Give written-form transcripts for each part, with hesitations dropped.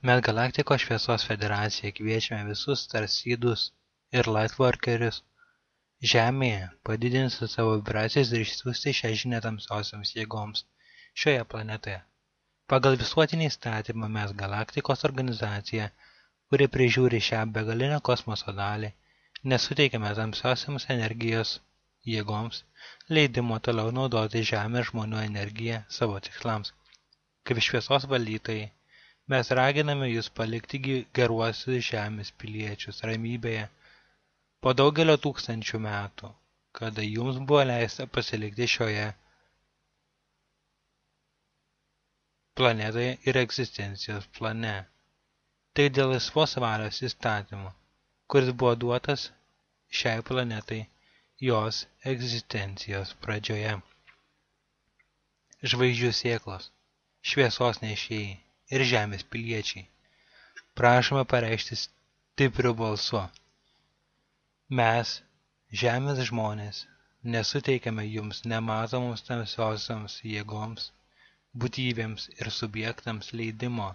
Mes Galaktikos šviesos federacija kviečiame visus starsydus ir lightworkerius Žemėje padidinti savo vibracijas ir išsiųsti šią žinią tamsiosioms jėgoms šioje planetoje. Pagal visuotinį įstatymą mes Galaktikos organizacija, kuri prižiūri šią begalinę kosmoso dalį, nesuteikiame tamsiosiams energijos jėgoms leidimo toliau naudoti Žemės žmonių energiją savo tikslams. Kaip šviesos valdytojai, mes raginame jūs palikti geruosius Žemės piliečius ramybėje po daugelio tūkstančių metų, kada jums buvo leista pasilikti šioje planetoje ir egzistencijos plane. Tai dėl laisvos valios įstatymo, kuris buvo duotas šiai planetai jos egzistencijos pradžioje. Žvaigždžių sėklos, šviesos nešėjai ir Žemės piliečiai, prašome pareikšti stipriu balsu. Mes, Žemės žmonės, nesuteikiame jums nematomoms tamsiosioms jėgoms, būtybėms ir subjektams leidimo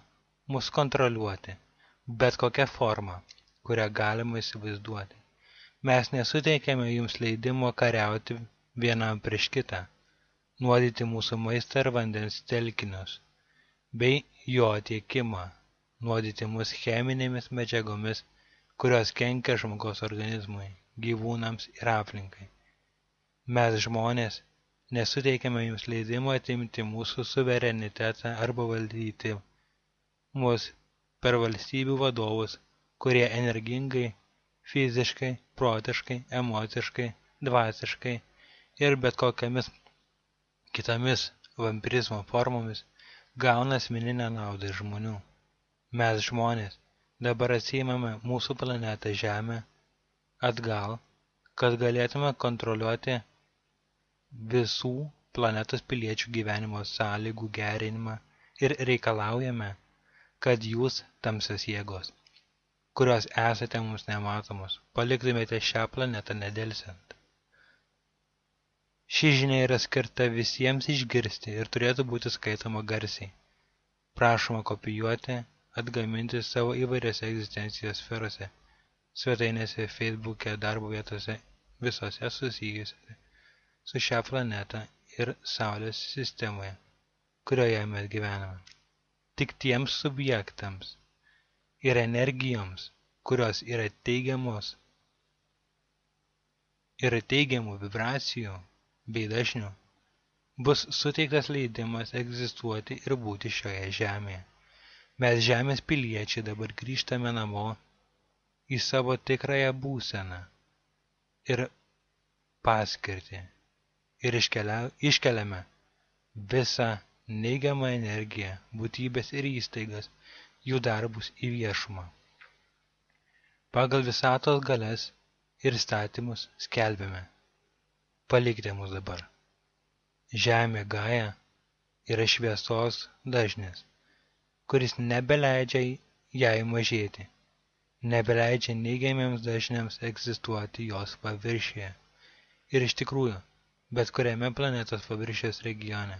mus kontroliuoti, bet kokia forma, kurią galima įsivaizduoti. Mes nesuteikiame jums leidimo kariauti vienam prieš kitą, nuodyti mūsų maistą ir vandens telkinius, bei jo tiekimą, nuodyti mus cheminėmis medžiagomis, kurios kenkia žmogaus organizmui, gyvūnams ir aplinkai. Mes žmonės nesuteikiame jums leidimo atimti mūsų suverenitetą arba valdyti mus per valstybių vadovus, kurie energingai, fiziškai, protiškai, emociškai, dvasiškai ir bet kokiamis kitomis vampirizmo formomis gauna asmeninę naudą iš žmonių. Mes žmonės dabar atsiimame mūsų planetą Žemę atgal, kad galėtume kontroliuoti visų planetos piliečių gyvenimo sąlygų gerinimą ir reikalaujame, kad jūs, tamsios jėgos, kurios esate mums nematomos, paliktumėte šią planetą nedelsiant. Ši žinia yra skirta visiems išgirsti ir turėtų būti skaitoma garsiai. Prašoma kopijuoti, atgaminti savo įvairiose egzistencijos sferose, svetainėse, Facebook'e, darbo vietose, visose susijusiose su šią planetą ir Saulės sistemoje, kurioje mes gyvename. Tik tiems subjektams ir energijoms, kurios yra teigiamų vibracijų bei dažnių, bus suteiktas leidimas egzistuoti ir būti šioje žemėje. Mes Žemės piliečiai dabar grįžtame namo į savo tikrąją būseną ir paskirtį ir iškeliame visą neigiamą energiją, būtybės ir įstaigas, jų darbus į viešumą. Pagal visatos galias ir statymus skelbiame: palikite mus dabar. Žemė Gaja yra šviesos dažnis, kuris nebeleidžia jai mažėti, nebeleidžia neigiamiems dažniams egzistuoti jos paviršiuje ir iš tikrųjų, bet kuriame planetos paviršiaus regione.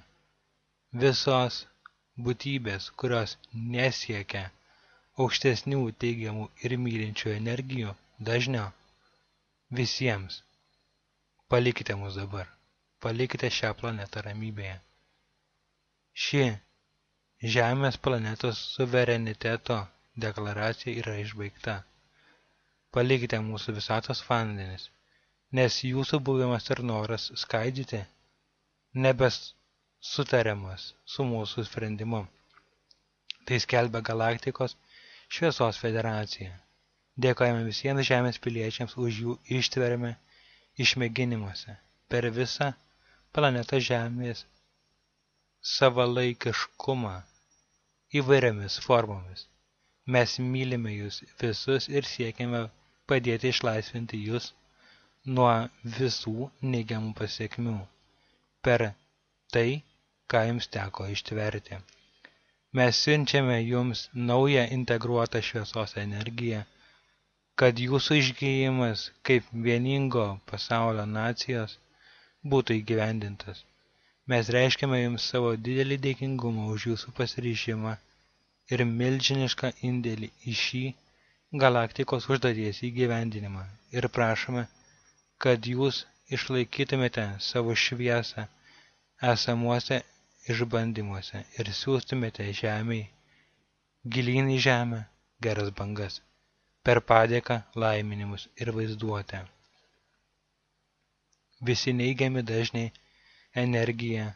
Visos būtybės, kurios nesiekia aukštesnių teigiamų ir mylinčių energijų dažnio, visiems palikite mus dabar, palikite šią planetą ramybėje. Ši Žemės planetos suvereniteto deklaracija yra išbaigta. Palikite mūsų visatos vandenis, nes jūsų buvimas ir noras skaidyti nebesutariamas su mūsų sprendimu. Tai skelbia Galaktikos šviesos federacija. Dėkojame visiems Žemės piliečiams už jų ištvermę išmėginimuose per visą planetą Žemės savalaikiškumą įvairiamis formomis. Mes mylime jūs visus ir siekiame padėti išlaisvinti jūs nuo visų neigiamų pasekmių per tai, ką jums teko ištverti. Mes siunčiame jums naują integruotą šviesos energiją, kad jūsų išgijimas kaip vieningo pasaulio nacijos būtų įgyvendintas. Mes reiškiame jums savo didelį dėkingumą už jūsų pasiryžimą ir milžinišką indėlį į šį galaktikos užduoties įgyvendinimą ir prašome, kad jūs išlaikytumėte savo šviesą esamuose išbandymuose ir siųstumėte žemei, gilyn į žemę, geras bangas, per padėką, laiminimus ir vaizduotę. Visi neigiami dažniai, energija,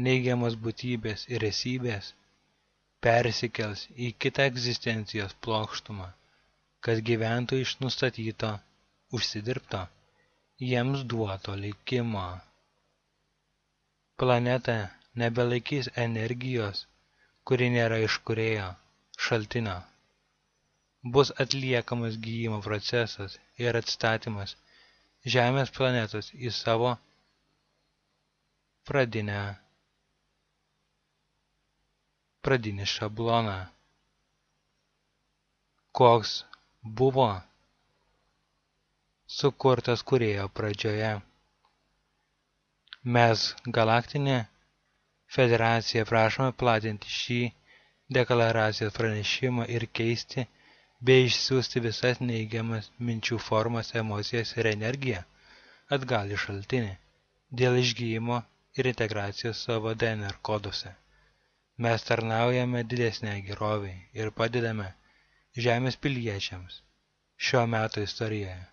neigiamos būtybės ir esybės persikels į kitą egzistencijos plokštumą, kad gyventų iš nustatyto, užsidirbto, jiems duoto likimo. Planeta nebelaikys energijos, kuri nėra iš kūrėjo, šaltinio. Bus atliekamas gijimo procesas ir atstatymas Žemės planetos į savo pradinį šabloną, koks buvo sukurtas kūrėjo pradžioje. Mes, Galaktinė Federacija, prašome platinti šį deklaracijos pranešimą ir keisti bei išsiųsti visas neigiamas minčių formas, emocijas ir energiją atgal į šaltinį dėl išgijimo ir integracijos savo DNR koduose. Mes tarnaujame didesnei gerovei ir padedame Žemės piliečiams šio meto istorijoje,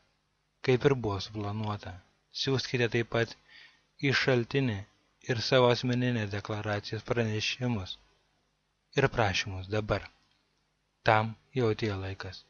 kaip ir buvo suplanuota. Siųskite taip pat į šaltinį ir savo asmeninės deklaracijos pranešimus ir prašymus dabar. Tam jau atėjo laikas.